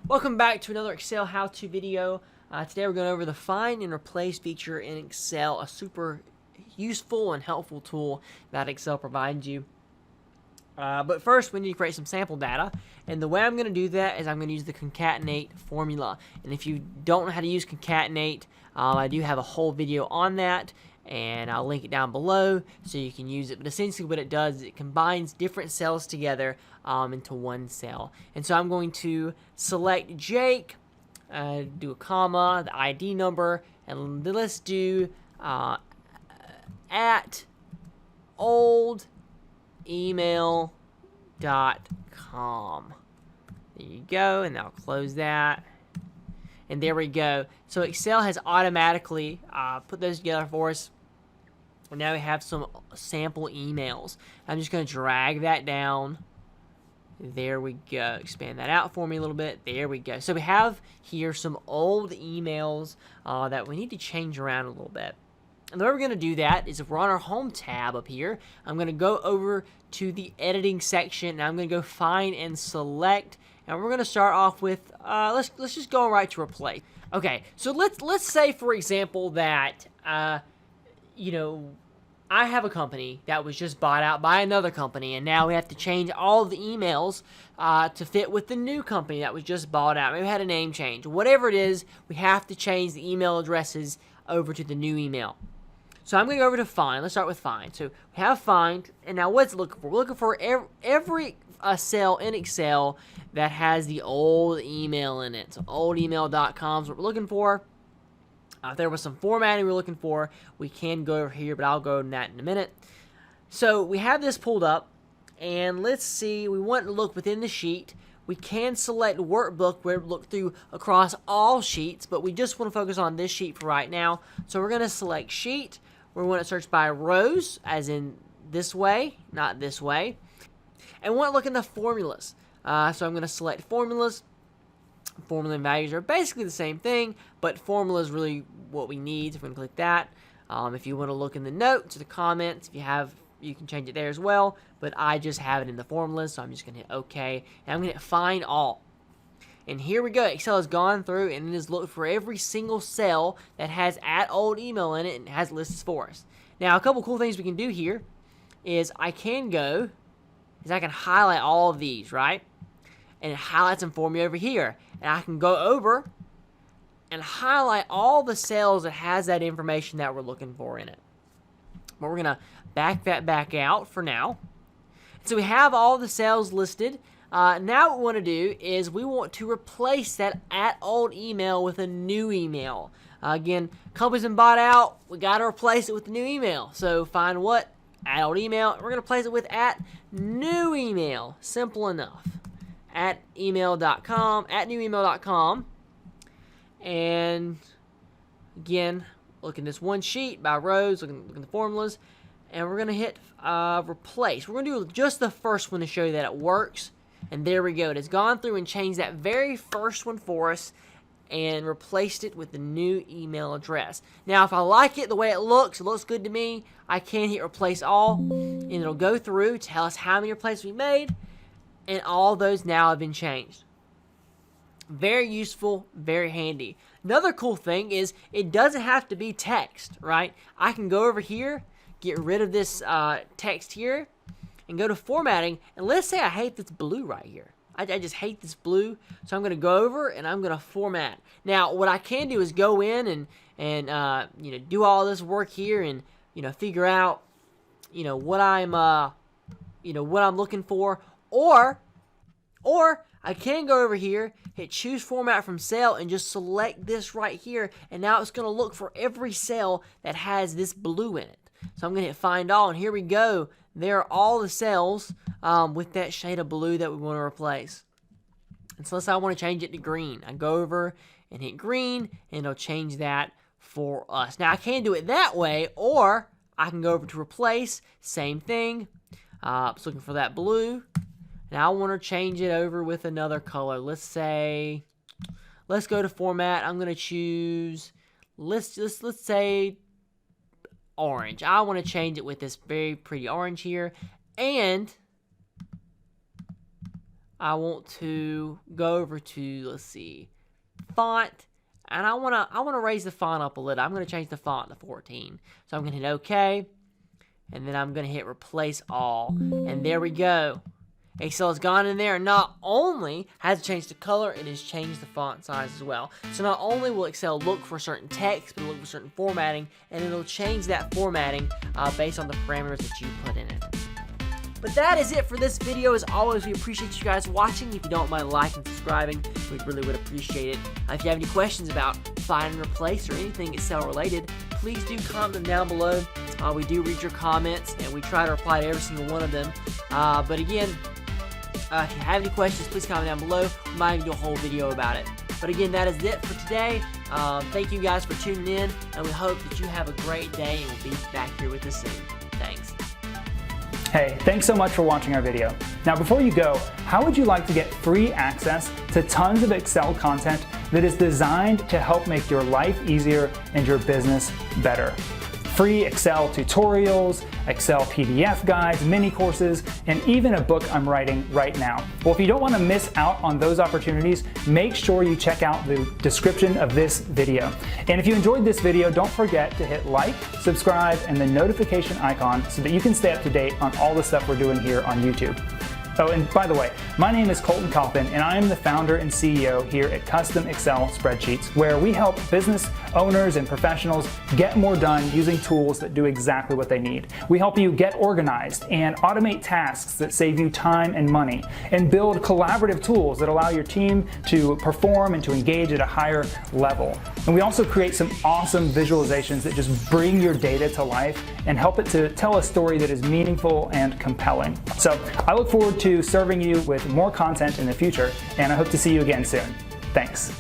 Welcome back to another Excel how-to video. Today we're going over the find and replace feature in Excel, a super useful and helpful tool that Excel provides you. But first we need to create some sample data, and the way I'm going to do that is I'm going to use the concatenate formula. And if you don't know how to use concatenate, I do have a whole video on that, and I'll link it down below so you can use it. But essentially what it does is it combines different cells together into one cell. And so I'm going to select Jake, do a comma, the ID number, and let's do at oldemail.com. There you go, and I'll close that. And there we go. So Excel has automatically put those together for us. And now we have some sample emails. I'm just going to drag that down. There we go. Expand that out for me a little bit. There we go. So we have here some old emails that we need to change around a little bit. And the way we're going to do that is if we're on our home tab up here, I'm going to go over to the editing section, and I'm going to go find and select. And we're going to start off with, let's just go right to replace. Okay, so let's say, for example, that, I have a company that was just bought out by another company, and now we have to change all of the emails to fit with the new company that was just bought out. Maybe we had a name change. Whatever it is, we have to change the email addresses over to the new email. So I'm going to go over to find. Let's start with find. So we have find, and now what's it looking for? We're looking for every cell in Excel that has the old email in it. So oldemail.com is what we're looking for. If there was some formatting we're looking for, we can go over here, but I'll go over that in a minute. So we have this pulled up, and let's see, we want to look within the sheet. We can select workbook where we look through across all sheets, but we just want to focus on this sheet for right now. So we're going to select sheet. We want to search by rows, as in this way, not this way. And we want to look in the formulas. So I'm going to select formulas. Formula and values are basically the same thing, but formula is really what we need. So we're going to click that. If you want to look in the notes or the comments, you can change it there as well, but I just have it in the formulas, so I'm just going to hit OK, and I'm going to hit Find All. And here we go. Excel has gone through and it has looked for every single cell that has at old email in it and has lists for us. Now, a couple cool things we can do here is I can highlight all of these, right? And it highlights them for me over here. And I can go over and highlight all the cells that has that information that we're looking for in it. But we're going to back that back out for now. So we have all the cells listed. Now what we want to do is we want to replace that at old email with a new email. Again, company's been bought out. We got to replace it with the new email. So find what? At old email. We're going to replace it with at new email. Simple enough. At email.com, at newemail.com. And again, look in this one sheet by rows, look at the formulas, and we're going to hit replace. We're going to do just the first one to show you that it works. And there we go. It has gone through and changed that very first one for us and replaced it with the new email address. Now, if I like it the way it looks good to me, I can hit replace all, and it'll go through, tell us how many replacements we made, and all those now have been changed. Very useful, very handy. Another cool thing is it doesn't have to be text, right? I can go over here, get rid of this text here, and go to formatting. And let's say I hate this blue right here. I just hate this blue, so I'm going to go over and I'm going to format. Now, what I can do is go in and do all this work here and figure out what I'm looking for. Or I can go over here, hit choose format from cell, and just select this right here, and now it's going to look for every cell that has this blue in it. So I'm going to hit find all, and here we go. There are all the cells with that shade of blue that we want to replace. And so let's say I want to change it to green. I go over and hit green, and it'll change that for us. Now I can do it that way, or I can go over to replace, same thing. It's looking for that blue. Now I want to change it over with another color. Let's say, let's go to format. I'm going to choose, let's say orange. I want to change it with this very pretty orange here. And I want to go over to, let's see, font, and I wanna raise the font up a little. I'm gonna change the font to 14. So I'm gonna hit OK, and then I'm gonna hit replace all, and there we go. Excel has gone in there and not only has changed the color, it has changed the font size as well. So not only will Excel look for certain text, but it'll look for certain formatting, and it'll change that formatting based on the parameters that you put in it. But that is it for this video. As always, we appreciate you guys watching. If you don't mind liking and subscribing, we really would appreciate it. If you have any questions about find and replace or anything Excel related, please do comment them down below. We do read your comments, and we try to reply to every single one of them. But again, if you have any questions, please comment down below. We might even do a whole video about it. But again, that is it for today. Thank you guys for tuning in, and we hope that you have a great day, and we'll be back here with us soon. Thanks. Hey, thanks so much for watching our video. Now before you go, how would you like to get free access to tons of Excel content that is designed to help make your life easier and your business better? Free Excel tutorials, Excel PDF guides, mini courses, and even a book I'm writing right now. Well, if you don't want to miss out on those opportunities, make sure you check out the description of this video. And if you enjoyed this video, don't forget to hit like, subscribe, and the notification icon so that you can stay up to date on all the stuff we're doing here on YouTube. Oh, and by the way, my name is Colton Coppin, and I am the founder and CEO here at Custom Excel Spreadsheets, where we help business owners and professionals get more done using tools that do exactly what they need. We help you get organized and automate tasks that save you time and money, and build collaborative tools that allow your team to perform and to engage at a higher level. And we also create some awesome visualizations that just bring your data to life and help it to tell a story that is meaningful and compelling. So I look forward to serving you with more content in the future, and I hope to see you again soon. Thanks.